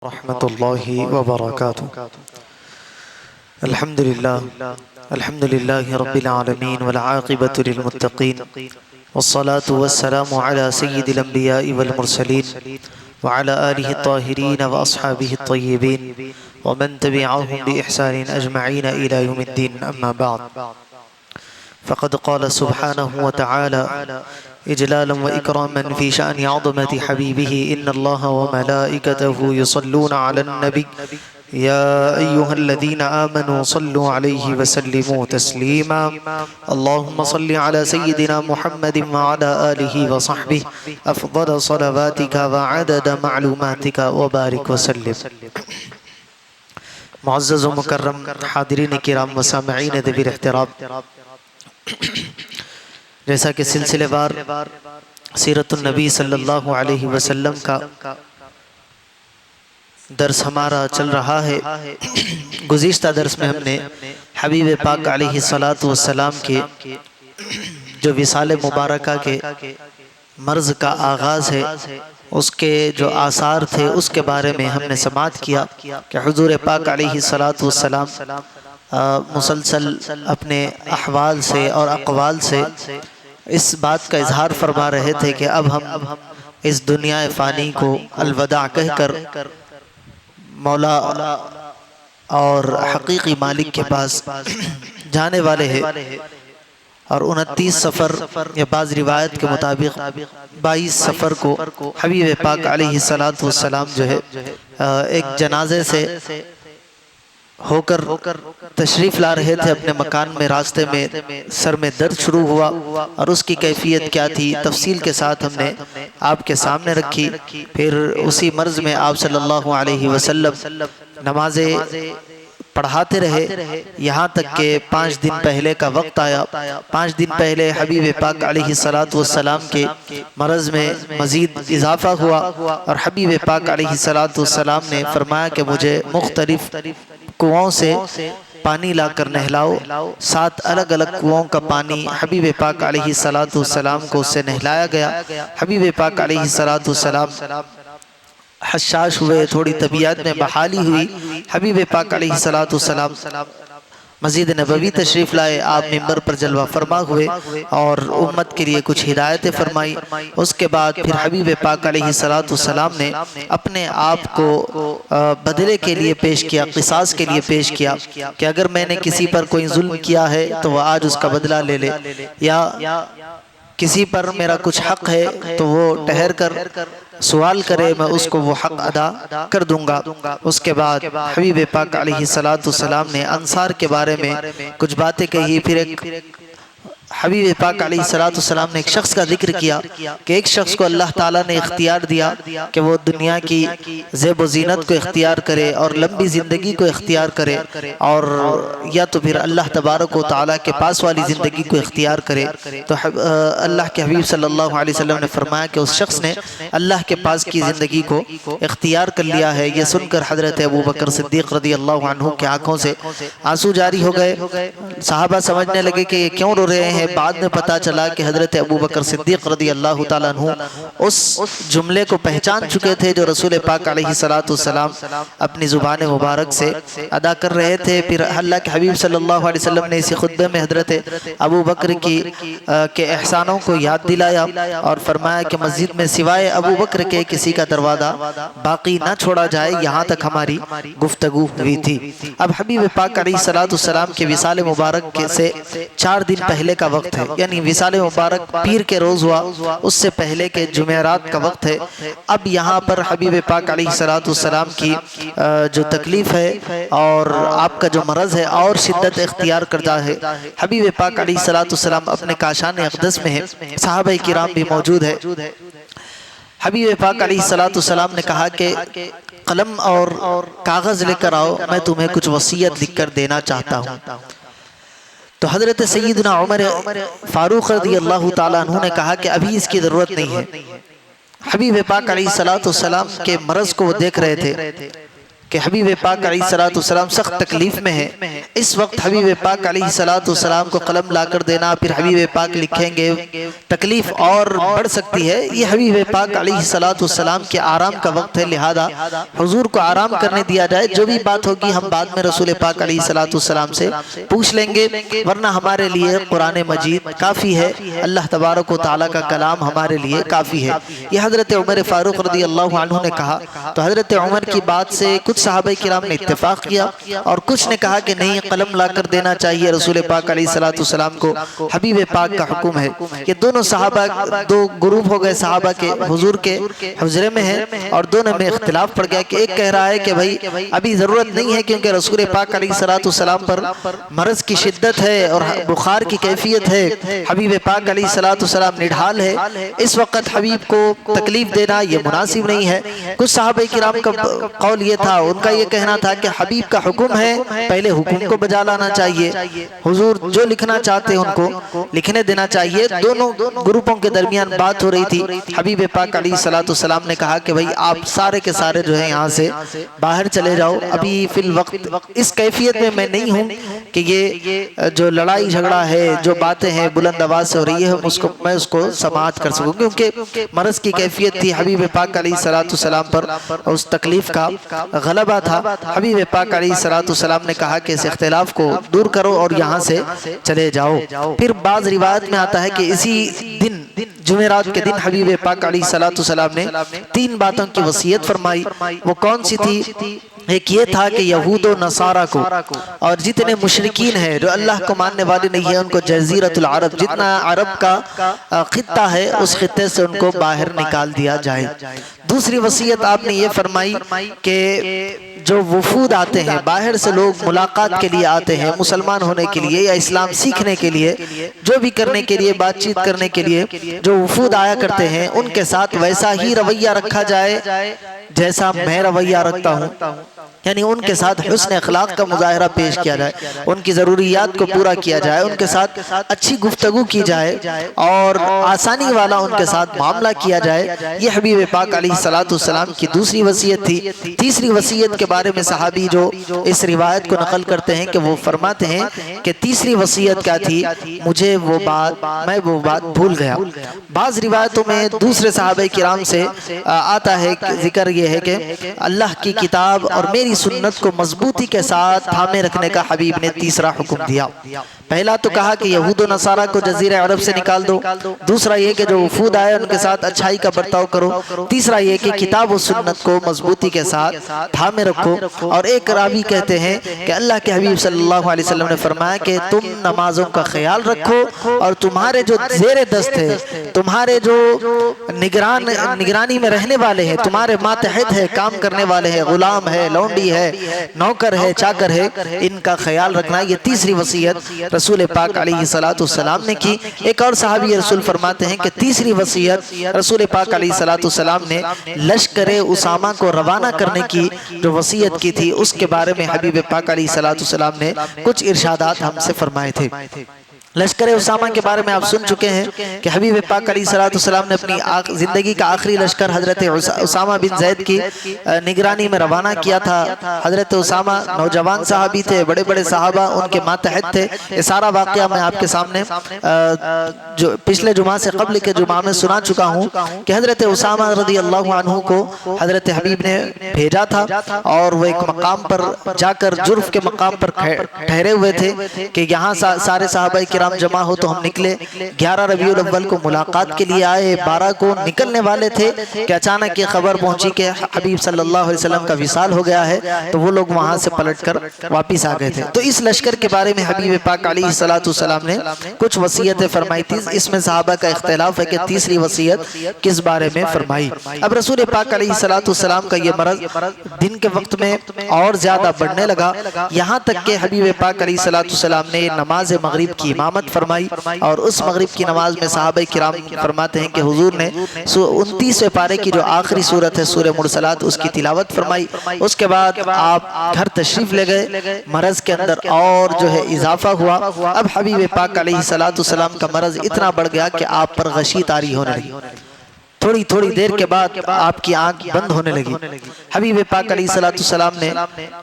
ورحمة الله وبركاته. الحمد لله رب العالمين والعاقبة للمتقين والصلاة والسلام على سيد الأنبياء والمرسلين وعلى آله الطاهرين وأصحابه الطيبين ومن تبعهم بإحسان أجمعين إلى يوم الدين. أما بعد، فقد قال سبحانه وتعالى إجلالا وإكراما في شأن عظمة حبيبه: إن الله وملائكته يصلون على النبي يا أيها الذين آمنوا صلوا عليه وسلموا تسليما. اللهم صل على سيدنا محمد وعلى آله وصحبه أفضل صلواتك وعدد معلوماتك وبارك وسلم. معزز و مکرم حاضرین کرام و سامعین ذوی الاحترام، جیسا کہ سلسلے وار سیرت النبی صلی اللہ علیہ وسلم کا درس ہمارا چل رہا ہے، گزشتہ درس میں ہم نے حبیب پاک علیہ السلام کے جو وصال مبارکہ کے مرض کا آغاز ہے، اس کے جو آثار تھے اس کے بارے میں ہم نے سماعت کیا کہ حضور پاک علیہ السلام مسلسل اپنے احوال سے اور اقوال سے اس بات کا اظہار فرما رہے تھے کہ اب ہم اس دنیا فانی کو الوداع کہہ کر مولا اور حقیقی مالک کے پاس جانے والے ہیں، اور 29 سفر یا بعض روایت کے مطابق 22 سفر کو حبیب پاک علیہ السلام جو ہے ایک جنازے سے ہو کر تشریف لا رہے تھے اپنے مکان میں. راستے میں سر میں درد شروع ہوا اور اس کی کیفیت کیا تھی تفصیل کے ساتھ ہم نے آپ کے سامنے رکھی. پھر اسی مرض میں آپ صلی اللہ علیہ وسلم نمازیں پڑھاتے رہے، یہاں تک کہ 5 دن پہلے کا وقت آیا. 5 دن پہلے حبیب پاک علیہ السلام کے مرض میں مزید اضافہ ہوا، اور حبیب پاک علیہ السلام نے فرمایا کہ مجھے مختلف کنوؤں سے پانی لا کر نہلاؤ. 7 الگ الگ کنوؤں کا پانی حبیب پاک علیہ السلام کو اس سے نہلایا گیا. حبیب پاک علیہ السلام حشاش ہوئے، تھوڑی طبیعت میں بحالی ہوئی. حبیب پاک علیہ السلام مسجد نبوی تشریف لائے. آپ منبر پر جلوہ فرما ہوئے اور امت کے لیے کچھ ہدایتیں فرمائی. اس کے بعد پھر حبیب پاک علیہ السلام نے اپنے آپ کو بدلے کے لیے پیش کیا، قصاص کے لیے پیش کیا کہ اگر میں نے کسی پر کوئی ظلم کیا ہے تو وہ آج اس کا بدلہ لے لے، یا کسی پر میرا کچھ حق ہے تو وہ ٹھہر کر سوال کرے، میں اس کو وہ حق ادا کر دوں گا. اس کے بعد حبیب پاک علیہ السلام نے انصار کے بارے میں کچھ باتیں کہی. پھر ایک حبیب پاک علیہ السلام نے ایک شخص کا ذکر کیا کہ ایک شخص کو اللہ تعالیٰ نے اختیار دیا کہ وہ دنیا کی زیب و زینت کو اختیار کرے اور لمبی زندگی کو اختیار کرے، اور یا تو پھر اللہ تبارک و تعالیٰ کے پاس والی زندگی کو اختیار کرے. تو اللہ کے حبیب صلی اللہ علیہ وسلم نے فرمایا کہ اس شخص نے اللہ کے پاس کی زندگی کو اختیار کر لیا ہے. یہ سن کر حضرت ابو بکر صدیق رضی اللہ عنہ کی آنکھوں سے آنسو جاری ہو گئے. صحابہ سمجھنے لگے کہ یہ کیوں رو رہے ہیں. بعد میں پتا چلا کہ حضرت ابو بکر صدیق رضی اللہ تعالیٰ عنہ اس جملے کو پہچان چکے تھے جو رسول پاک علیہ السلام اپنی زبان مبارک سے ادا کر رہے تھے. پھر اللہ کے حبیب صلی اللہ علیہ وسلم نے اسی خطبے میں حضرت ابو بکر کے احسانوں کو یاد دلایا اور فرمایا کہ مسجد میں سوائے ابو بکر کے کسی کا دروازہ باقی نہ چھوڑا جائے. یہاں تک ہماری گفتگو ہوئی تھی. اب حبیب پاک علیہ السلام کے وصال مبارک سے 4 دن پہلے کا وقت ہے، یعنی وصال مبارک پیر کے روز ہوا، اس سے پہلے کے جمعرات کا وقت ہے. اب یہاں پر حبیب پاک علیہ السلام کی جو تکلیف ہے اور آپ کا جو مرض ہے اور شدت اختیار کرتا ہے. حبیب پاک علیہ السلام اپنے کاشان اقدس میں ہے، صحابہ کرام بھی موجود ہے. حبیب پاک علیہ السلام نے کہا کہ قلم اور کاغذ لے کر آؤ، میں تمہیں کچھ وصیت لکھ کر دینا چاہتا ہوں. تو حضرت سیدنا عمر فاروق رضی اللہ تعالیٰ عنہ نے کہا کہ ابھی اس کی ضرورت نہیں ہے. حبیب پاک علیہ السلام کے مرض کو وہ دیکھ رہے تھے. کہ حبیب پاک علیہ الصلوۃ والسلام سخت تکلیف میں ہے، اس وقت حبیب پاک علیہ الصلوۃ والسلام کو قلم لا کر دینا، پھر حبیب پاک لکھیں گے، تکلیف اور بڑھ سکتی ہے۔ یہ حبیب پاک علیہ الصلوۃ والسلام کے آرام کا وقت ہے، لہذا حضور کو آرام کرنے دیا جائے۔ جو بھی بات ہوگی ہم بعد میں رسول پاک علیہ الصلوۃ والسلام سے پوچھ لیں گے، ورنہ ہمارے لیے قرآن مجید کافی ہے، اللہ تبارک و تعالیٰ کا کلام ہمارے لیے کافی ہے۔ یہ حضرت عمر فاروق رضی اللہ عنہ نے کہا، تو حضرت عمر کی بات سے کچھ صحابہ کرام نے اتفاق کیا اور کچھ نے کہا کہ نہیں، قلم لا کر دینا چاہیے رسول پاک علیہ الصلوۃ والسلام کو، حبیب پاک کا حکم ہے۔ یہ دونوں صحابہ دو گروپ ہو گئے، صحابہ کے حضور کے حجرے میں ہیں، اور دونوں میں اختلاف پڑ گیا کہ ایک کہہ رہا ہے کہ بھائی ابھی ضرورت نہیں ہے، کیونکہ رسول پاک علیہ الصلوۃ والسلام پر مرض کی شدت ہے اور بخار کی کیفیت ہے، حبیب پاک علیہ الصلوۃ والسلام نڈھال ہے، اس وقت حبیب کو تکلیف دینا یہ مناسب نہیں ہے۔ کچھ صحابہ کرام کا قول یہ تھا، ان کا یہ کہنا تھا کہ حبیب کا حکم ہے، پہلے حکم کو بجا لانا چاہیے، حضور جو لکھنا چاہتے ہیں ان کو لکھنے دینا چاہیے۔ دونوں گروپوں کے درمیان بات ہو رہی تھی۔ حبیب پاک علیہ الصلوۃ والسلام نے کہا کہ بھائی آپ سارے کے سارے جو ہیں یہاں سے باہر چلے جاؤ، ابھی فی الوقت اس کیفیت میں نہیں ہوں کہ یہ جو لڑائی جھگڑا ہے، جو باتیں ہیں بلند آواز سے ہو رہی ہے، میں اس کو سماعت کر سکوں، کیونکہ مرض کی کیفیت تھی، حبیب پاک علیہ الصلوۃ والسلام پر اس تکلیف کا غلبہ تھا۔ حبیب پاک علیہ الصلوۃ والسلام نے کہا کہ اس اختلاف کو دور کرو اور یہاں سے چلے جاؤ۔ پھر بعض روایت میں آتا ہے کہ اسی دن جمعرات کے دن حبیب پاک علیہ الصلوۃ والسلام نے 3 باتوں کی وصیت فرمائی۔ وہ کون سی تھی؟ ایک یہ تھا کہ یہود و نصارہ کو اور جتنے مشرکین ہیں جو اللہ کو ماننے والے نہیں ہیں، ان کو جزیرۃ العرب، جتنا عرب کا خطہ ہے اس خطے سے ان کو باہر نکال دیا جائے۔ دوسری وصیت آپ نے یہ فرمائی کہ جو وفود آتے ہیں، باہر سے لوگ ملاقات کے لیے آتے ہیں، مسلمان ہونے کے لیے یا اسلام سیکھنے کے لیے، جو بھی کرنے کے لیے، بات چیت کرنے کے لیے جو وفود آیا کرتے ہیں، ان کے ساتھ ویسا ہی رویہ رکھا جائے جیسا میں رویہ رکھتا ہوں، یعنی ان کے ساتھ حسن اخلاق کا مظاہرہ پیش کیا جائے، ان کی ضروریات کو پورا کیا جائے، ان کے ساتھ اچھی گفتگو کی جائے اور آسانی والا ان کے ساتھ معاملہ کیا جائے۔ یہ حبیب پاک علیہ الصلوۃ والسلام کی دوسری وصیت تھی۔ تیسری وصیت کے بارے میں صحابی جو اس روایت کو نقل کرتے ہیں کہ وہ فرماتے ہیں کہ تیسری وصیت کیا تھی؟ میں وہ بات بھول گیا۔ بعض روایتوں میں دوسرے صحابہ کرام سے آتا ہے، ذکر یہ ہے کہ اللہ کی کتاب اور میری سنت کو مضبوطی کے ساتھ تھامے رکھنے کا حبیب نے تیسرا حکم دیا۔ پہلا تو کہا کہ یہود و نصارہ کو جزیرہ عرب سے نکال دو، دوسرا یہ کہ جو وفود آئے ان کے ساتھ اچھائی کا برتاؤ کرو، تیسرا یہ کہ کتاب و سنت کو مضبوطی کے ساتھ تھامے رکھو۔ اور ایک راوی کہتے ہیں کہ اللہ کے حبیب صلی اللہ علیہ وسلم نے فرمایا کہ تم نمازوں کا خیال رکھو اور تمہارے جو زیر دست ہے، تمہارے جو نگرانی میں رہنے والے ہیں، تمہارے ماتحت ہے، کام کرنے والے ہیں، غلام ہے، لونڈی ہے، نوکر ہے، چاکر ہے، ان کا خیال رکھنا۔ یہ تیسری وصیت رسول پاک علیہ الصلوۃ والسلام نے کی۔ ایک اور صحابی رسول فرماتے ہیں کہ تیسری وصیت رسول پاک علیہ الصلوۃ والسلام نے لشکر اسامہ کو روانہ کرنے کی جو وصیت کی تھی، اس کے بارے میں حبیب پاک علیہ الصلوۃ والسلام نے کچھ ارشادات ہم سے فرمائے تھے۔ لشکر اسامہ کے بارے میں آپ سن چکے ہیں کہ حبیب پاک علیہ الصلوۃ والسلام نے اپنی زندگی کا آخری لشکر حضرت اسامہ بن زید کی نگرانی میں روانہ کیا تھا۔ حضرت اسامہ نوجوان صحابی تھے، بڑے بڑے صحابہ ان کے ماتحت تھے۔ یہ سارا واقعہ میں آپ کے سامنے جو پچھلے جمعہ سے قبل کے جمعہ میں سنا چکا ہوں کہ حضرت اسامہ رضی اللہ عنہ کو حضرت حبیب نے بھیجا تھا اور وہ ایک مقام پر جا کر جرف کے مقام پر ٹھہرے ہوئے تھے کہ یہاں سارے صحابہ کرام جمع ہو تو ہم نکلے۔ 11 ربیع الاول کو ملاقات کے لیے آئے، 12 کو نکلنے والے تھے کہ اچانک یہ خبر پہنچی کہ حبیب صلی اللہ علیہ وسلم کا وصال ہو گیا ہے، تو وہ لوگ وہاں سے پلٹ کر واپس آ گئے تھے۔ تو اس لشکر کے بارے میں حبیب پاک علیہ الصلوۃ والسلام نے کچھ وصیتیں فرمائی تھی۔ اس میں صحابہ کا اختلاف ہے کہ تیسری وصیت کس بارے میں فرمائی۔ اب رسول پاک علیہ الصلوۃ والسلام کا یہ مرض دن کے وقت میں اور زیادہ بڑھنے لگا، یہاں تک کہ حبیب پاک علیہ الصلوۃ والسلام نے نماز مغرب کی امامت فرمائی، اور اس مغرب کی نماز میں صحابہ کرام فرماتے ہیں کہ حضور نے 29ویں پارے کی جو آخری سورت ہے سورہ مرسلات، اس کی تلاوت فرمائی۔ اس کے بعد آپ گھر تشریف لے گئے، مرض کے اندر اور جو ہے اضافہ ہوا۔ اب حبیب پاک علیہ الصلوۃ والسلام کا مرض اتنا بڑھ گیا کہ آپ پر غشی طاری ہونے لگی۔ تھوڑی تھوڑی دیر کے بعد آپ کی آنکھ بند ہونے لگی۔ حبیب پاک علیہ السلام نے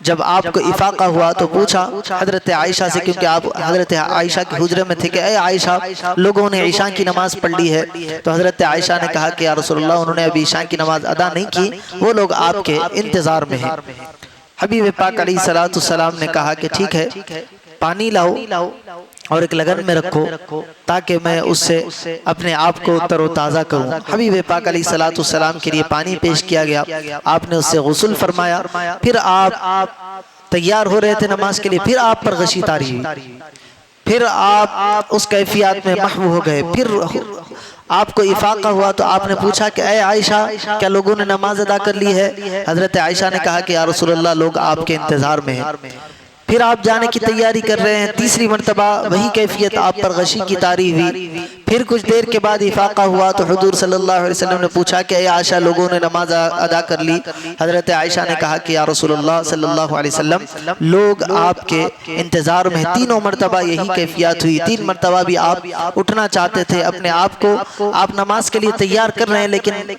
جب آپ کو افاقہ ہوا تو پوچھا حضرت عائشہ سے، کیونکہ آپ حضرت عائشہ کے حجرے میں تھے، کہ اے عائشہ لوگوں نے عشاء کی نماز پڑھ لی ہے۔ تو حضرت عائشہ نے کہا کہ یا رسول اللہ انہوں نے ابھی عشاء کی نماز ادا نہیں کی، وہ لوگ آپ کے انتظار میں ہیں۔ حبیب پاک علیہ السلام نے کہا کہ ٹھیک ہے، پانی لاؤ اور ایک لگن میں رکھو تاکہ میں اس سے اپنے آپ کو تر و تازہ کروں۔ حبیب پاک علیہ السلام کے لیے پانی پیش کیا گیا، آپ نے اس سے غسل فرمایا، پھر آپ تیار ہو رہے تھے نماز کے لیے، پھر آپ پر غشی طاری ہوئی، پھر آپ اس کیفیات میں محو ہو گئے، پھر آپ کو افاقہ ہوا تو آپ نے پوچھا کہ اے عائشہ کیا لوگوں نے نماز ادا کر لی ہے؟ حضرت عائشہ نے کہا کہ یا رسول اللہ لوگ آپ کے انتظار میں ہیں۔ پھر آپ جانے کی تیاری کر رہے ہیں، تیسری مرتبہ وہی کیفیت آپ پر غشی کی طاری ہوئی، پھر کچھ دیر کے بعد افاقہ ہوا تو حضور صلی اللہ علیہ وسلم نے پوچھا کہ اے عائشہ لوگوں نے نماز ادا کر لی؟ حضرت عائشہ نے کہا کہ یا رسول اللہ صلی اللہ علیہ وسلم لوگ آپ کے انتظار میں، تینوں مرتبہ یہی کیفیت ہوئی، تین مرتبہ بھی آپ اٹھنا چاہتے تھے، اپنے آپ کو آپ نماز کے لیے تیار کر رہے ہیں، لیکن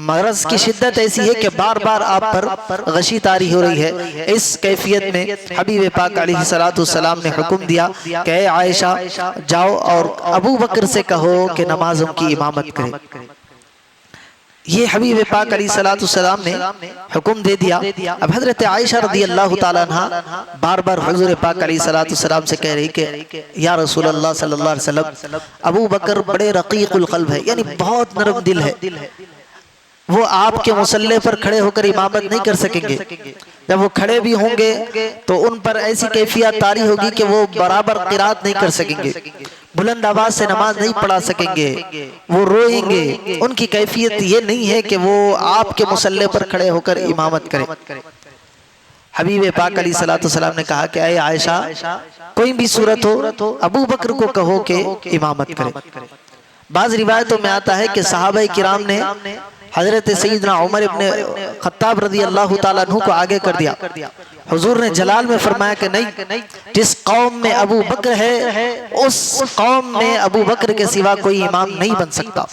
مرض کی شدت ایسی ہے کہ بار بار آپ پر غشی طاری ہو رہی ہے۔ اس کیفیت میں حبیب پاک علیہ السلام نے حکم دیا کہ اے عائشہ جاؤ اور ابو بکر سے کہو کہ نمازوں کی امامت کرے۔ یہ حبیب پاک علیہ السلام نے حکم دے دیا۔ اب حضرت عائشہ رضی اللہ تعالیٰ عنہ بار بار حضور پاک علیہ السلام سے کہہ رہی کہ یا رسول اللہ صلی اللہ علیہ وسلم ابو بکر بڑے رقیق القلب ہے، یعنی بہت نرم دل ہے، وہ آپ کے مصلی پر کھڑے ہو کر امامت نہیں کر سکیں گے، جب وہ کھڑے بھی ہوں گے تو ان پر ایسی کیفیت طاری ہوگی کہ وہ برابر قرات نہیں کر سکیں گے، بلند آواز سے نماز نہیں پڑھا سکیں گے، وہ روئیں گے، ان کی کیفیت یہ نہیں ہے کہ وہ آپ کے مصلی پر کھڑے ہو کر امامت کریں۔ حبیب پاک علیہ السلام نے کہا کہ اے عائشہ کوئی بھی صورت ہو ابو بکر کو کہو کہ امامت کرے۔ بعض روایتوں میں آتا ہے کہ صحابہ کرام نے حضرت سیدنا عمر ابن خطاب رضی اللہ تعالیٰ عنہ کو آگے کر دیا۔ حضور نے جلال میں فرمایا کہ نہیں، جس قوم میں ابو بکر ہے اس قوم میں ابو بکر کے سوا کوئی امام نہیں بن سکتا۔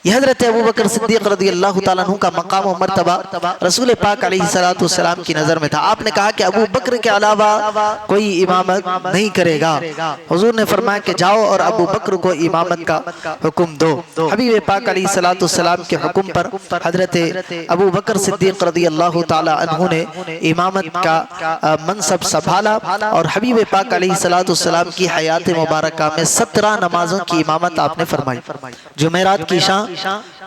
یہ حضرت ابو بکر صدیق رضی اللہ تعالیٰ عنہ کا مقام و مرتبہ رسول پاک علیہ السلام کی نظر میں تھا۔ آپ نے کہا کہ ابو بکر کے علاوہ کوئی امامت نہیں کرے گا۔ حضور نے فرمایا کہ جاؤ اور ابو بکر کو امامت کا حکم دو۔ حبیب پاک علیہ السلام کے حکم پر حضرت ابو بکر صدیق رضی اللہ تعالیٰ عنہ نے امامت کا منصب سنبھالا، اور حبیب پاک علیہ السلام کی حیات مبارکہ میں 17 نمازوں کی امامت آپ نے فرمائی۔ جمعرات کی شام،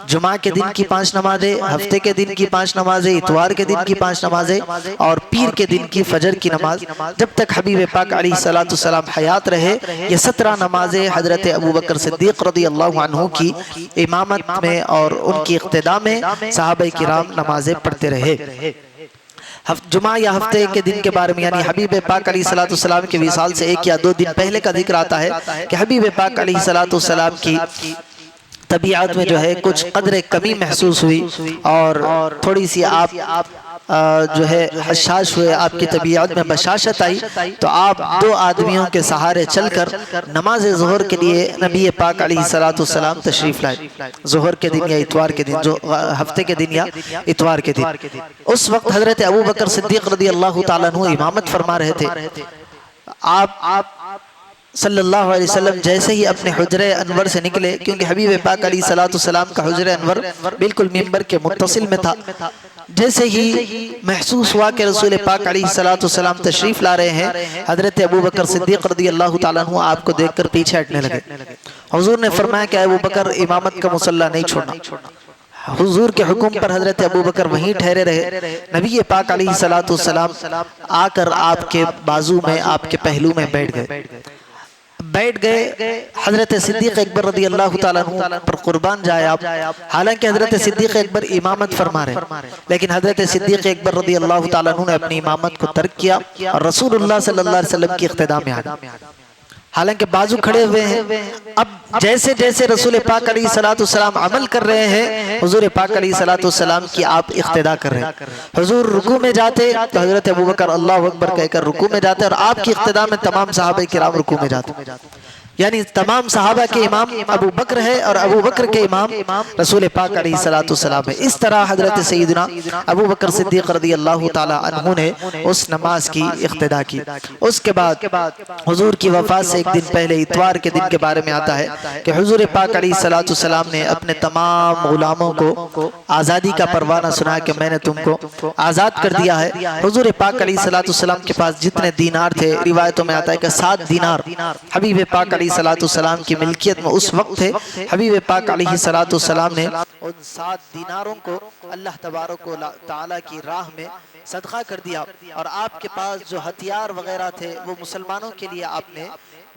جمعہ کے دن کی 5 نمازیں، ہفتے کے دن کی 5 نمازیں، اتوار کے دن کی 5 نمازیں، اور پیر کے دن کی فجر کی نماز، جب تک حبیب پاک علیہ السلام حیات رہے یہ 17 نمازیں حضرت ابو بکر صدیق رضی اللہ عنہ کی امامت میں اور ان کی اقتداء میں صحابہ کرام نمازیں پڑھتے رہے۔ جمعہ یا ہفتے کے دن کے بارے میں، یعنی حبیب پاک علیہ السلام کے وصال سے 1 یا 2 دن پہلے کا ذکر آتا ہے کہ حبیب پاک علیہ السلام کی طبیعت میں جو ہے کچھ قدر کمی محسوس ہوئی اور تھوڑی سی آپ جو ہے حشاش ہوئے، آپ کی طبیعت میں بشاشت آئی، تو آپ 2 آدمیوں کے سہارے چل کر نماز ظہر کے لیے نبی پاک علیہ السلام تشریف لائے، ظہر کے دن یا اتوار کے دن، جو ہفتے کے دن یا اتوار کے دن۔ اس وقت حضرت ابو بکر صدیق رضی اللہ تعالیٰ عنہ امامت فرما رہے تھے۔ آپ صلی اللہ علیہ وسلم جیسے ہی اپنے حجرہ انور سے نکلے، کیونکہ حبیب پاک علیہ السلام کا حجرہ انور بالکل منبر کے متصل میں تھا، جیسے ہی محسوس ہوا کہ رسول پاک علیہ السلام تشریف لا رہے ہیں، حضرت ابو بکر صدیق رضی اللہ تعالیٰ عنہ آپ کو دیکھ کر پیچھے ہٹنے لگے۔ حضور نے فرمایا کہ ابو بکر امامت کا مصلی نہیں چھوڑنا۔ حضور کے حکم پر حضرت ابو بکر وہیں ٹھہرے رہے۔ نبی پاک علیہ السلام آ کر آپ کے بازو میں، آپ کے پہلو میں بیٹھ گئے۔ حضرت صدیق اکبر رضی اللہ تعالیٰ عنہ پر قربان جائے آپ، حالانکہ حضرت صدیق اکبر امامت فرما رہے، لیکن حضرت صدیق اکبر رضی اللہ تعالیٰ عنہ نے اپنی امامت کو ترک کیا اور رسول اللہ صلی اللہ علیہ وسلم کی اقتداء میں آ گئے۔ حالانکہ بازو کھڑے ہوئے ہیں، اب جیسے جیسے رسول پاک علیہ السلام عمل کر رہے ہیں، حضور پاک علیہ السلام کی آپ اقتداء کر رہے ہیں۔ حضور رکوع میں جاتے تو حضرت ابو بکر اللہ اکبر کہہ کر رکوع میں جاتے، اور آپ کی اقتداء میں تمام صحابہ کرام رکوع میں جاتے۔ یعنی تمام صحابہ کے امام ابو بکر ہے اور ابو بکر کے امام رسول پاک علیہ السلام ہے۔ اس طرح حضرت سیدنا ابو بکر صدیق رضی اللہ تعالی عنہ نے اس نماز کی اقتدا کی۔ اس کے بعد حضور کی وفات سے ایک دن پہلے اتوار کے دن کے بارے میں آتا ہے کہ حضور پاک علیہ السلام نے اپنے تمام غلاموں کو آزادی کا پروانہ سنا کہ میں نے تم کو آزاد کر دیا ہے۔ حضور پاک علیہ السلام کے پاس جتنے دینار تھے، روایتوں میں آتا ہے کہ 7 دینار حبیب پاک علیہ السلام کی ملکیت میں اس وقت تھے۔ حبیب پاک علیہ السلام نے ان 7 دیناروں کو اللہ تبارک و تعالی کی راہ میں صدقہ کر دیا، اور آپ کے پاس جو ہتھیار وغیرہ تھے وہ مسلمانوں کے لیے آپ نے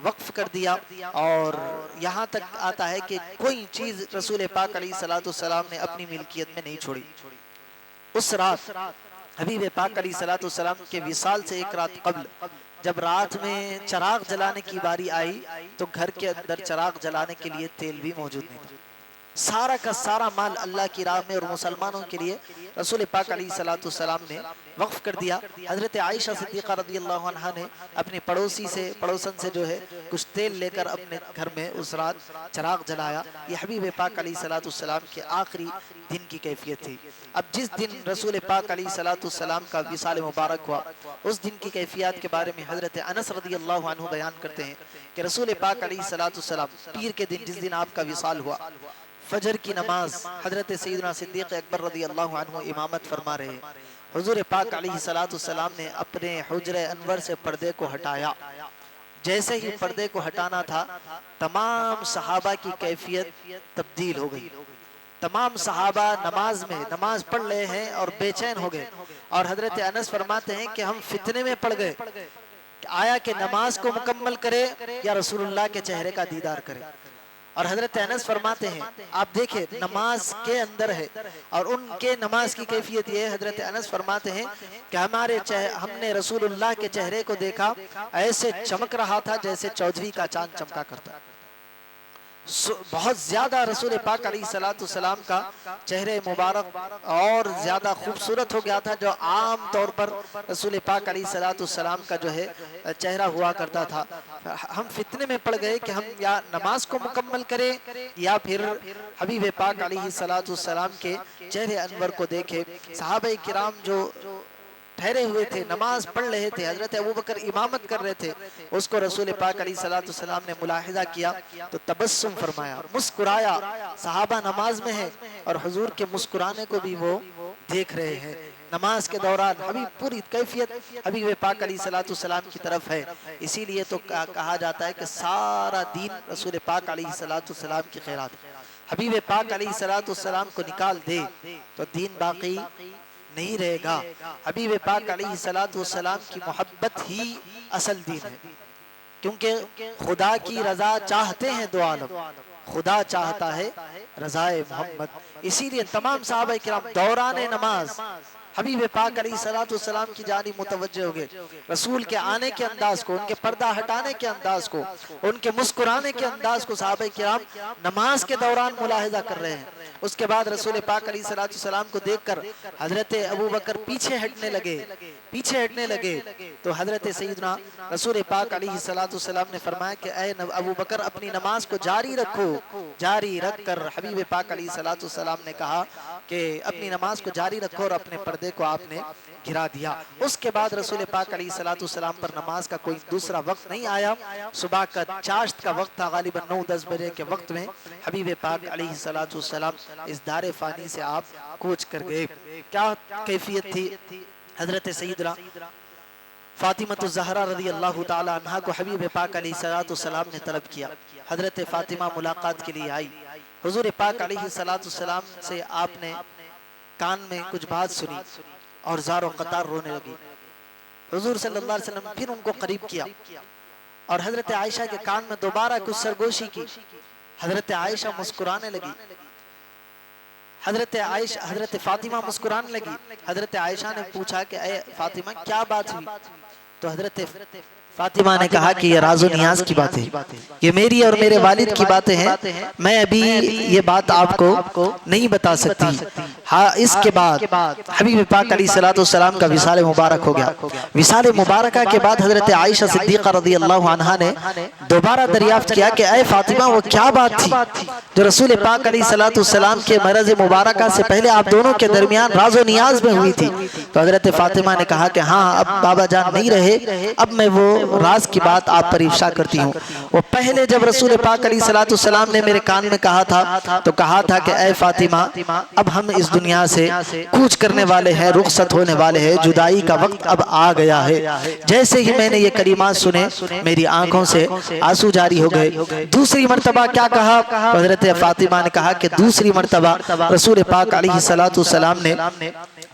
وقف کر دیا۔ اور یہاں تک آتا ہے کہ کوئی چیز رسول پاک علیہ السلام نے اپنی ملکیت میں نہیں چھوڑی۔ اس رات حبیب پاک علیہ السلام کے وصال سے ایک رات قبل جب رات میں چراغ جلانے کی باری آئی تو گھر کے اندر چراغ جلانے کے لیے تیل بھی موجود نہیں تھا۔ سارا کا سارا مال اللہ کی راہ میں اور مسلمانوں کے لیے رسول پاک علیہ السلام نے وقف کر دیا۔ حضرت عائشہ صدیقہ رضی اللہ عنہا نے اپنے پڑوسن سے جو ہے کچھ تیل لے کر اپنے گھر میں اس رات چراغ جلایا۔ یہ حبیب پاک علیہ السلام کے آخری دن کی کیفیت تھی۔ اب جس دن رسول پاک علیہ السلام کا وصال مبارک ہوا، اس دن کی کیفیات کے بارے میں حضرت انس رضی اللہ عنہ بیان کرتے ہیں کہ رسول پاک علیہ السلام پیر کے دن جس دن آپ کا وصال ہوا، فجر کی نماز حضرت سیدنا صدیق اکبر رضی اللہ عنہ امامت فرما رہے۔ حضور پاک علیہ السلام نے اپنے حجرہ انور سے پردے کو ہٹایا۔ جیسے ہی پردے کو ہٹانا تھا، تمام صحابہ کی کیفیت تبدیل ہو گئی۔ تمام صحابہ نماز پڑھ رہے ہیں اور بے چین ہو گئے، اور حضرت انس فرماتے ہیں کہ ہم فتنے میں پڑ گئے، آیا کہ نماز کو مکمل کرے یا رسول اللہ کے چہرے کا دیدار کرے۔ اور حضرت انس فرماتے ہیں، آپ دیکھیں نماز کے اندر ہے، اور ان کے نماز کی کیفیت یہ ہے، حضرت انس فرماتے ہیں کہ ہم نے رسول اللہ کے چہرے کو دیکھا، ایسے چمک رہا تھا جیسے چودھویں کا چاند چمکا کرتا۔ بہت زیادہ رسول پاک علیہ السلام کا چہرے مبارک اور زیادہ خوبصورت ہو گیا تھا، جو عام طور پر رسول پاک علیہ السلام کا جو ہے چہرہ ہوا کرتا تھا۔ ہم فتنے میں پڑ گئے کہ ہم یا نماز کو مکمل کریں یا پھر حبیب پاک علیہ السلام کے چہرے انور کو دیکھیں۔ صحابہ کرام جو ٹھہرے ہوئے تھے، نماز پڑھ رہے تھے، حضرت ابوبکر امامت کر رہے تھے، اس کو رسول پاک علیہ السلام نے ملاحظہ کیا تو تبسم فرمایا، مسکرایا۔ صحابہ نماز میں ہیں اور حضور کے مسکرانے کو بھی وہ دیکھ رہے ہیں۔ نماز کے دوران پوری کیفیت حبیب پاک علیہ السلام کی طرف ہے۔ اسی لیے تو کہا جاتا ہے کہ سارا دین رسول پاک علیہ السلام کی خیرات ہے۔ حبیب پاک علیہ السلام کو نکال دے تو دین باقی نہیں رہے گا۔ حبیب پاک علیہ السلام کی محبت ہی اصل دین ہے، کیونکہ خدا کی رضا چاہتے ہیں دو عالم، خدا چاہتا ہے رضائے محمد۔ اسی لیے تمام صحابہ کرام دوران نماز حبیب پاک علیہ السلام کی جانب متوجہ ہو گئے۔ رسول کے آنے کے انداز کو، ان کے پردہ ہٹانے کے انداز کو، ان کے مسکرانے کے انداز کو صحابہ کرام نماز کے دوران ملاحظہ کر رہے ہیں۔ اس کے بعد رسول پاک علیہ السلام کو دیکھ کر حضرت ابوبکر پیچھے ہٹنے لگے تو حضرت سیدنا رسول پاک علیہ السلام نے فرمایا کہ اے ابوبکر اپنی نماز کو جاری رکھو۔ جاری رکھ کر حبیب پاک علیہ السلام نے کہا کہ اپنی نماز کو جاری رکھو، اور اپنے پردے کو آپ نے گرا دیا۔ اس کے بعد رسول پاک علیہ السلام پر نماز کا کوئی دوسرا وقت نہیں آیا۔ صبح کا چاشت کا وقت تھا، غالباً 9-10 بجے کے وقت میں حبیب پاک علیہ السلام اس دار فانی سے آپ کوچ کر گئے۔ کیا کیفیت تھی؟ حضرت سیدنا فاطمہ الزہرا رضی اللہ تعالی عنہ کو حبیب پاک علیہ السلام نے طلب کیا۔ حضرت فاطمہ ملاقات کے لیے آئی۔ حضور پاک علیہ السلام سے آپ نے کان میں کچھ بات سنی اور زار و قطار رونے لگی۔ حضور صلی اللہ علیہ وسلم پھر ان کو قریب کیا اور حضرت عائشہ کے کان میں دوبارہ کچھ سرگوشی کی۔ حضرت عائشہ مسکرانے لگی، حضرت فاطمہ مسکرانے لگی۔ حضرت عائشہ نے پوچھا کہ اے فاطمہ کیا بات ہوئی؟ تو حضرت فاطمہ نے کہا کہ یہ راز و نیاز کی باتیں، یہ میری اور میرے والد کی باتیں ہیں، میں ابھی یہ بات آپ کو نہیں بتا سکتی۔ ہاں اس کے بعد حبیب پاک علیہ الصلوۃ والسلام کا وصال مبارک ہو گیا۔ وصال مبارکہ کے بعد حضرت عائشہ صدیقہ رضی اللہ عنہا نے دوبارہ دریافت کیا کہ اے فاطمہ وہ کیا بات تھی جو رسول پاک علیہ الصلوۃ والسلام کے مرض مبارکہ سے پہلے آپ دونوں کے درمیان راز و نیاز میں ہوئی تھی؟ تو حضرت فاطمہ نے کہا کہ ہاں اب بابا جان نہیں رہے، اب میں وہ راز کی بات آپ پر افشا کرتی ہوں۔ وہ پہلے جب رسول پاک علیہ الصلوۃ والسلام نے میرے کان میں کہا تھا کہ اے فاطمہ اب ہم اس دنیا سے کوچ کرنے والے ہیں، رخصت ہونے والے ہیں، جدائی کا وقت اب آ گیا ہے۔ جیسے ہی میں نے یہ کلمات سنے میری آنکھوں سے آنسو جاری ہو گئے۔ دوسری مرتبہ کیا کہا؟ حضرت فاطمہ نے کہا کہ دوسری مرتبہ رسول پاک علیہ الصلوۃ والسلام نے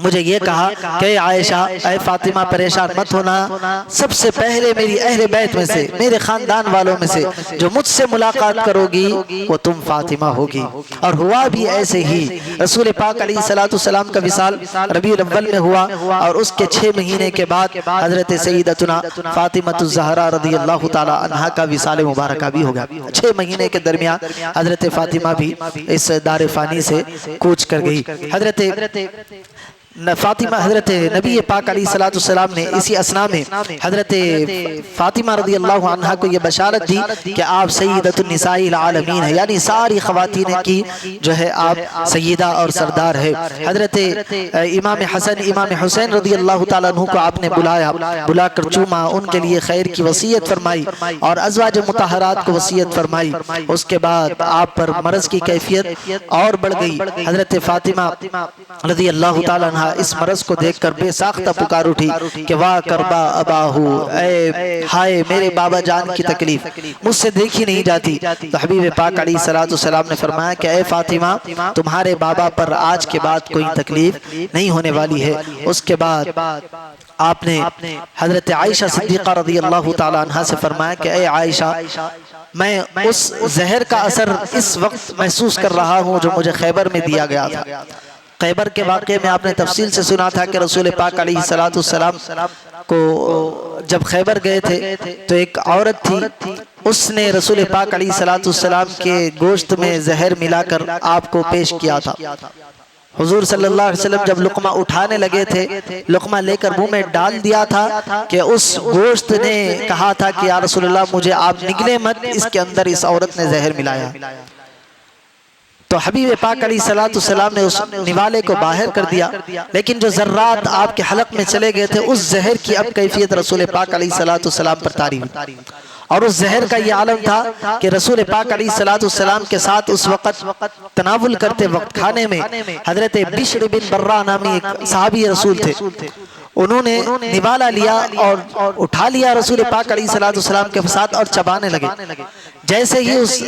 مجھے یہ کہا کہ اے عائشہ اے فاطمہ پریشان مت ہونا، سب سے پہلے میری اہل بیت میں سے، میرے خاندان والوں میں سے جو مجھ سے ملاقات کرو گی وہ تم فاطمہ ہوگی۔ اور ہوا بھی ایسے ہی، رسول پاک علیہ الصلوۃ والسلام کا وصال ربیع الاول میں ہوا اور اس کے 6 مہینے کے بعد حضرت سیدتنا فاطمہ الزہرا رضی اللہ تعالی عنہا کا وصال مبارکہ بھی ہو گیا۔ 6 مہینے کے درمیان حضرت فاطمہ بھی اس دار فانی سے کوچ کر گئی۔ حضرت نبی پاک علیہ الصلوۃ والسلام نے اسی اثناء میں حضرت فاطمہ رضی اللہ عنہا کو یہ بشارت دی کہ آپ سیدۃ النساء العالمین ہیں، یعنی ساری خواتین کی جو ہے آپ سیدہ اور سردار ہے۔ حضرت امام حسن امام حسین رضی اللہ تعالیٰ عنہ کو آپ نے بلا کر چوما، ان کے لیے خیر کی وصیت فرمائی اور ازواج مطہرات کو وصیت فرمائی۔ اس کے بعد آپ پر مرض کی کیفیت اور بڑھ گئی۔ حضرت فاطمہ رضی اللہ تعالیٰ عنہ اس مرض کو دیکھ کر بے ساختہ پکار اٹھی کہ واہ کربا اباہو، اے ہائے میرے بابا جان کی تکلیف مجھ سے دیکھی نہیں جاتی۔ تو حبیب پاک علیہ الصلوۃ والسلام نے فرمایا کہ اے فاطمہ تمہارے بابا پر آج کے بعد کوئی تکلیف نہیں ہونے والی ہے۔ اس کے بعد آپ نے حضرت عائشہ صدیقہ رضی اللہ تعالی عنہا سے فرمایا کہ اے عائشہ میں اس زہر کا اثر اس وقت محسوس کر رہا ہوں جو مجھے خیبر میں دیا گیا تھا۔ خیبر کے واقعے میں آپ نے تفصیل سے سنا تھا کہ رسول پاک علیہ الصلوۃ والسلام کو جب خیبر گئے تھے تو ایک عورت تھی، اس نے رسول پاک علیہ الصلوۃ والسلام کے گوشت میں زہر ملا کر آپ کو پیش کیا تھا۔ حضور صلی اللہ علیہ وسلم جب لقمہ اٹھانے لگے تھے، لقمہ لے کر منہ میں ڈال دیا تھا کہ اس گوشت نے کہا تھا کہ یا رسول اللہ مجھے آپ نگلے مت، اس کے اندر اس عورت نے زہر ملایا۔ تو حبیب پاک علیہ الصلوۃ والسلام نے اس نوالے کو باہر کر دیا، لیکن جو ذرات آپ کے حلق میں چلے گئے تھے اس زہر کی اب کیفیت رسول پاک علیہ الصلوۃ والسلام پر طاری ہوئی۔ اور اس زہر کا یہ عالم تھا کہ رسول پاک علیہ الصلوۃ والسلام کے ساتھ اس وقت تناول کرتے وقت کھانے میں حضرت بشر بن برہ نامی ایک صحابی رسول تھے، انہوں نے نوالا لیا اور اٹھا لیا رسول پاک علیہ الصلوۃ والسلام کے ساتھ اور چبانے لگے۔ جیسے ہی اس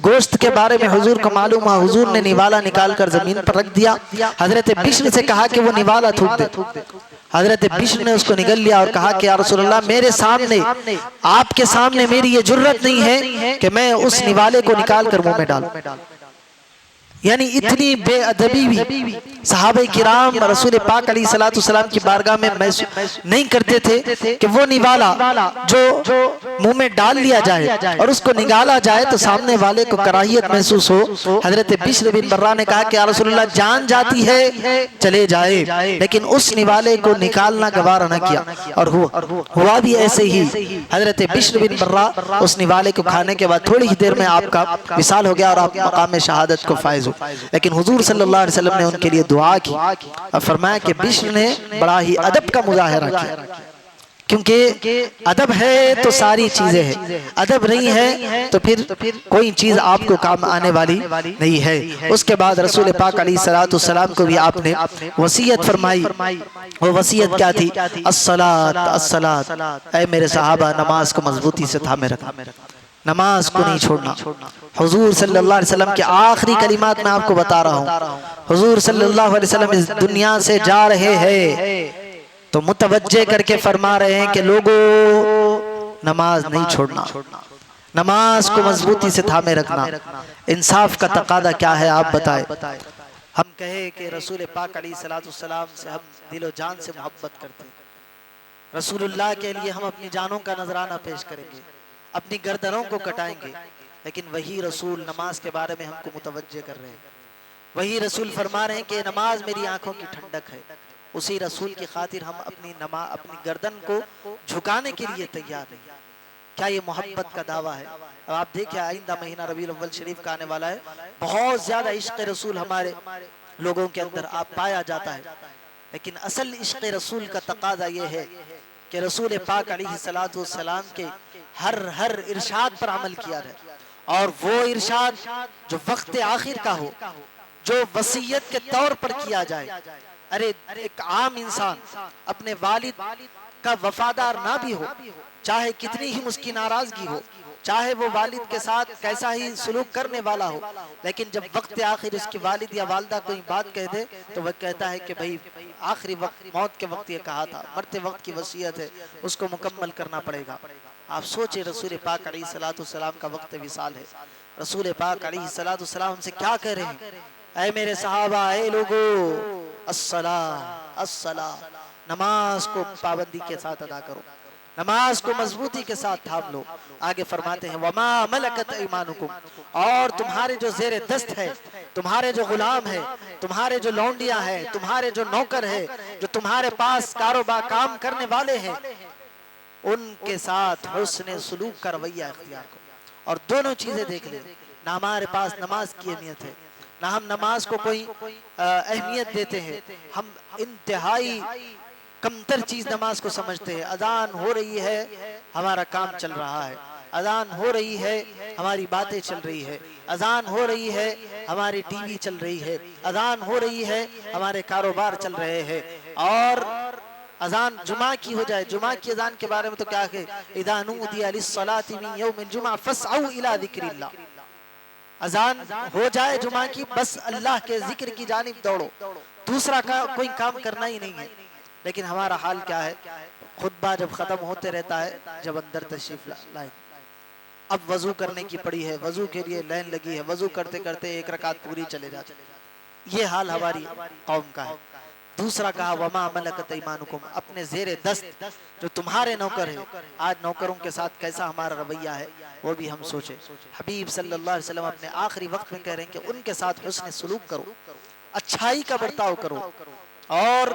گوشت کے بارے میں حضور کو معلوم ہوا، حضور نے نوالا نکال کر زمین پر رکھ دیا، حضرت بشر سے کہا کہ وہ نوالا تھوک دے۔ حضرت بشر نے اس کو نگل لیا اور کہا کہ یا رسول اللہ میرے سامنے، آپ کے سامنے میری یہ جرت نہیں ہے کہ میں اس نوالے کو نکال کر منہ میں ڈالوں۔ یعنی اتنی بے ادبی بھی صحابہ کرام رسول پاک علیہ الصلوۃ والسلام کی بارگاہ میں نہیں کرتے تھے کہ وہ نوالا جو منہ میں ڈال لیا جائے اور اس کو نگالا جائے تو سامنے والے کو کراہیت محسوس ہو۔ حضرت بشر بن برہ نے کہا کہ یا رسول اللہ جان جاتی ہے چلے جائے، لیکن اس نوالے کو نکالنا گوارا نہ کیا اور ہوا بھی ایسے ہی۔ حضرت بشر بن برہ اس نوالے کو کھانے کے بعد تھوڑی ہی دیر میں آپ کا وصال ہو گیا اور آپ مقام شہادت کو فائز ہو۔ لیکن حضور صلی اللہ علیہ وسلم نے ان کے لیے دعا کی اور فرمایا کہ بشر نے بڑا ہی ادب کا مظاہرہ کیا، کیونکہ ادب ہے تو ساری چیزیں ہیں، ادب نہیں ہے تو پھر کوئی چیز آپ کو کام آنے والی نہیں ہے۔ اس کے بعد رسول پاک علیہ الصلوۃ والسلام کو بھی آپ نے وصیت فرمائی۔ وہ وصیت کیا تھی؟ الصلاۃ الصلاۃ، اے میرے صحابہ نماز کو مضبوطی سے تھامے رکھنا، نماز کو نہیں چھوڑنا۔ حضور صلی اللہ علیہ وسلم کے آخری کلمات میں آپ کو بتا رہا ہوں، حضور صلی اللہ علیہ وسلم اس دنیا سے جا رہے ہیں تو متوجہ کر کے فرما رہے ہیں کہ لوگوں نماز نہیں چھوڑنا، نماز کو مضبوطی سے تھامے رکھنا۔ انصاف کا تقاضا کیا ہے آپ بتائیں؟ ہم کہیں کہ رسول پاک علیہ الصلوۃ والسلام سے ہم دل و جان سے محبت کرتے ہیں، رسول اللہ کے لیے ہم اپنی جانوں کا نذرانہ پیش کریں گے، اپنی گردنوں کو کٹائیں گے، لیکن وہی رسول نماز کے بارے میں ہم کو متوجہ کر رہے ہیں۔ وہی رسول فرما رہے ہیں کہ نماز میری آنکھوں کی ٹھنڈک ہے۔ اسی رسول کی خاطر ہم اپنی گردن کو جھکانے کے لیے تیار ہیں۔ کیا یہ محبت کا دعویٰ ہے؟ اب آپ دیکھیں آئندہ مہینہ ربیع الاول شریف کا آنے والا ہے، بہت زیادہ عشق رسول ہمارے لوگوں کے اندر آپ پایا جاتا ہے، لیکن اصل عشق رسول کا تقاضا یہ ہے کہ رسول پاک علیہ السلام کے ہر ارشاد پر عمل کیا جائے، اور وہ ارشاد جو وقت آخر کا ہو، جو وصیت کے طور پر کیا جائے۔ ارے ایک عام انسان اپنے والد کا وفادار نہ بھی ہو، چاہے کتنی ہی اس کی ناراضگی ہو، چاہے وہ والد کے ساتھ کیسا ہی سلوک کرنے والا ہو، لیکن جب وقت آخر اس کی والد یا والدہ کوئی بات کہہ دے تو وہ کہتا ہے کہ بھئی آخری وقت، موت کے وقت یہ کہا تھا، مرتے وقت کی وصیت ہے، اس کو مکمل کرنا پڑے گا۔ آپ سوچیں رسول پاک علیہ السلام کا وقت وصال ہے، رسول پاک علیہ السلام ہم سے کیا کہہ رہے ہیں؟ اے میرے صحابہ، اے لوگو، الصلاۃ، نماز کو پابندی کے ساتھ ادا کرو، نماز کو مضبوطی کے ساتھ تھام لو۔ آگے فرماتے ہیں وما ملکت ایمانکم، اور تمہارے جو زیر دست ہے، تمہارے جو غلام ہے، تمہارے جو لونڈیاں ہیں، تمہارے جو نوکر ہے، جو تمہارے پاس کاروبار کام کرنے والے ہیں، ان کے ساتھ حسن سلوک کا رویہ اختیار کرو۔ اور دونوں چیزیں دیکھ لیں، نہ ہمارے پاس نماز کی اہمیت ہے، نہ ہم نماز کو کوئی اہمیت دیتے ہیں، ہم انتہائی کمتر چیز نماز کو سمجھتے ہیں۔ اذان ہو رہی ہے، ہمارا کام چل رہا ہے، اذان ہو رہی ہے، ہماری باتیں چل رہی ہے، اذان ہو رہی ہے، ہماری ٹی وی چل رہی ہے، اذان ہو رہی ہے، ہمارے کاروبار چل رہے ہیں۔ اور اذان جمعہ کی ہو جائے، جمعہ کی اذان کے بارے میں تو کیا کہ اذا نودی للصلاة من یوم الجمعہ فاسعوا الی ذکر اللہ، اذان ہو جائے جمعہ کی، بس اللہ کے ذکر کی جانب دوڑو، دوسرا کوئی کام کرنا ہی نہیں ہے۔ لیکن ہمارا حال کیا ہے؟ خطبہ جب ختم ہوتے رہتا ہے، جب اندر تشریف لائیں، اب وضو کرنے کی پڑی ہے، وضو کے لیے لائن لگی ہے، وضو کرتے کرتے ایک رکعت پوری چلے جاتے، یہ حال ہماری قوم کا ہے۔ دوسرا کہا وما ملکت ایمانکم، اپنے زیر دست جو تمہارے نوکر ہیں، آج نوکروں کے ساتھ کیسا ہمارا رویہ ہے وہ بھی ہم سوچیں۔ حبیب صلی اللہ علیہ وسلم اپنے آخری وقت میں کہہ رہے ہیں کہ ان کے ساتھ حسن سلوک کرو، اچھائی کا برتاؤ کرو، اور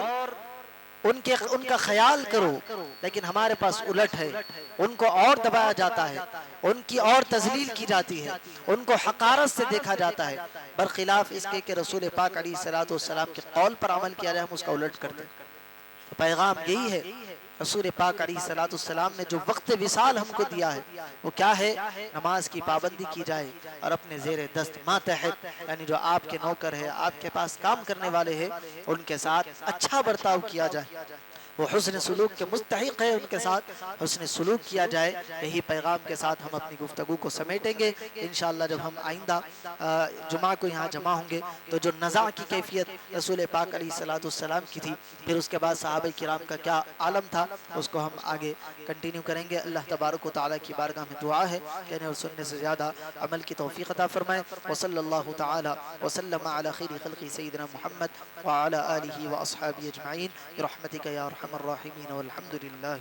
ان کا خیال کرو، لیکن ہمارے پاس الٹ ہے، ان کو اور دبایا جاتا ہے، ان کی اور تذلیل کی جاتی ہے، ان کو حقارت سے دیکھا جاتا ہے، برخلاف اس کے کہ رسول پاک علیہ السلام کے قول پر عمل کیا جائے، ہم اس کا الٹ کرتے ہیں۔ تو پیغام یہی ہے، رسول پاک علیہ السلام نے جو وقت وصال ہم کو دیا ہے وہ کیا ہے؟ نماز کی پابندی کی جائے، اور اپنے زیر دست ماتحت، یعنی جو آپ کے نوکر ہے، آپ کے پاس کام کرنے والے ہیں، ان کے ساتھ اچھا برتاؤ کیا جائے، وہ حسن سلوک کے مستحق ہے، ان کے ساتھ حسن سلوک کیا جائے۔ یہی پیغام کے ساتھ ہم اپنی گفتگو کو سمیٹیں گے انشاءاللہ۔ جب ہم آئندہ جمعہ کو یہاں جمع ہوں گے تو جو نزاع کی کیفیت رسول پاک علیہ السلام کی تھی، پھر اس کے بعد صحابہ کرام کا کیا عالم تھا، اس کو ہم آگے کنٹینیو کریں گے۔ اللہ تبارک و تعالیٰ کی بارگاہ میں دعا ہے کہنے اور سننے سے زیادہ عمل کی توفیق عطا فرمائے۔ وصلی اللہ تعالی وسلم علی خیر خلق سیدنا محمد وعلی آلہ واصحابہ اجمعین برحمتک یا ارحم الراحمین والحمد للہ